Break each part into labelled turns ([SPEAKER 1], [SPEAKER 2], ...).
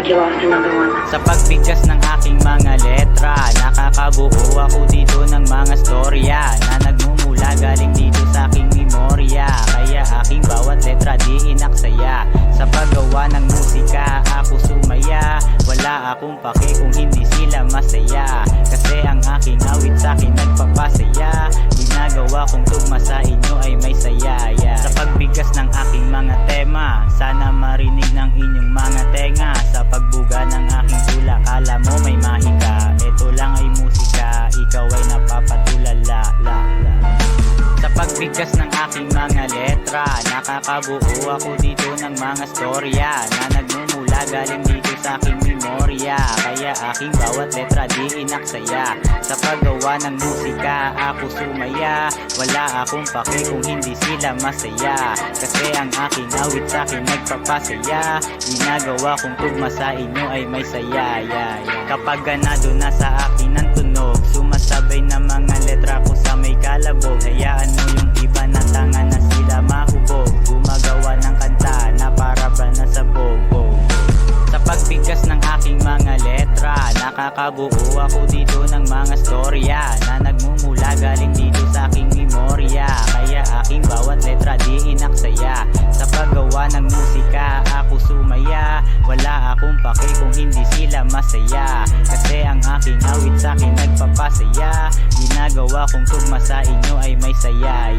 [SPEAKER 1] you lost another one.
[SPEAKER 2] Sa pagbigkas ng aking mga letra, nakakabuo ako dito ng mga storya na nagmumula galing dito sa aking memorya. Kaya aking bawat letra di inaksaya. Sa paggawa ng musika ako sumaya. Wala akong pake kung hindi sila masaya. Kasi ang aking awit sa akin nagpapasaya. Ginagawa kong tugma sa inyo ay may saya. Sa pagbigkas ng aking mga tema, sana marinig ng inyong mga tenga. Sa pagbuga ng aking tula, kala mo may mahika. Ito lang ay musika, ikaw ay napapatulala. Sa pagbigkas ng aking mga letra, nakakabuo ako dito ng mga storya na nagmumula galing dito sa aking memorya. Kaya aking bawat letra di inaksaya. Sa paggawa ng musika ako sumaya. Wala akong pake kung hindi sila masaya. Kasi ang aking awit sa akin nagpapasaya. Ginagawa kong tugma sa inyo ay may saya. Kapag ganado na sa akin ang tunog, sumasabay na mga letra ko sa may kalabog. Hayaan mo yung iba na tanga na sila mahubog. Gumagawa ng kanta na para ba na sa bobo. Sa pagbigkas ng aking mga letra, nakakabuo ako dito ng mga storya na nagmumula galing dito sa aking memorya. Kaya aking bawat letra di inaksaya. Sa paggawa ng musika ako sumaya. Wala akong pake kung hindi sila masaya. Kasi ang aking awit sa akin nagpapasaya. Ginagawa kong tugma sa inyo ay may saya.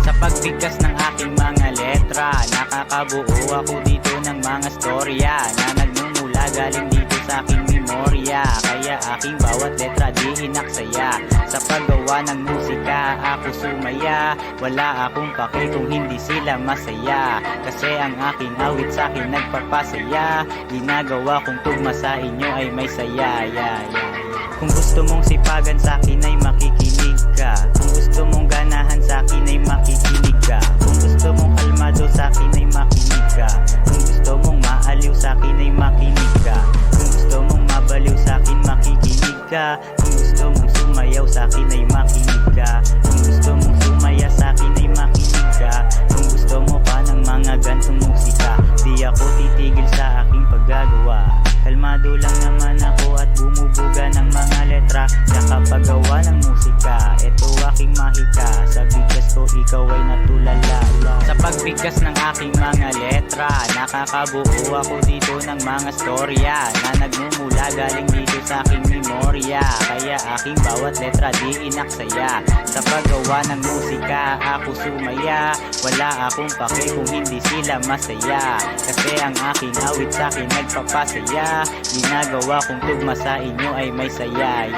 [SPEAKER 2] Sa pagbigkas ng aking mga letra, nakakabuo ako dito ng mga storya na nagmumula galing dito sa aking memorya. Kaya aking bawat letra di inaksaya. Sa paggawa ng musika ako sumaya. Wala akong pake kung hindi sila masaya. Kasi ang aking awit sa akin nagpapasaya. Ginagawa kong tugma sa inyo ay may saya. Kung gusto mong sipagan sa akin ay makikinig ka. Kung gusto mong ganahan sa akin ay makikinig ka. Kung gusto mong kalmado sa akin ay makinig ka. Kung gusto mong maaliw sa akin ay makinig ka. Kung gusto mong mabaliw sa akin makikinig ka. Kung gusto mong sumayaw sa akin ay makinig ka. Kung gusto mong sumaya sa akin ay makinig ka. Kung gusto mo pa ng mga gantong musika, di ako titigil sa aking paggagawa. Kalmado lang naman ako at bumubuga ng mga letra. Sa paggawa ng musika, ito aking mahika. Sa bigkas ko ikaw ay natulala. Sa pagbigkas ng aking mga letra, nakakabuo ako dito ng mga storya na nagmumula galing dito sa aking memorya. Kaya aking bawat letra di inaksaya. Sa paggawa ng musika ako sumaya. Wala akong pake kung hindi sila masaya. Kasi ang aking awit sa akin nagpapasaya. Ginagawa kong tugma sa inyo ay may saya.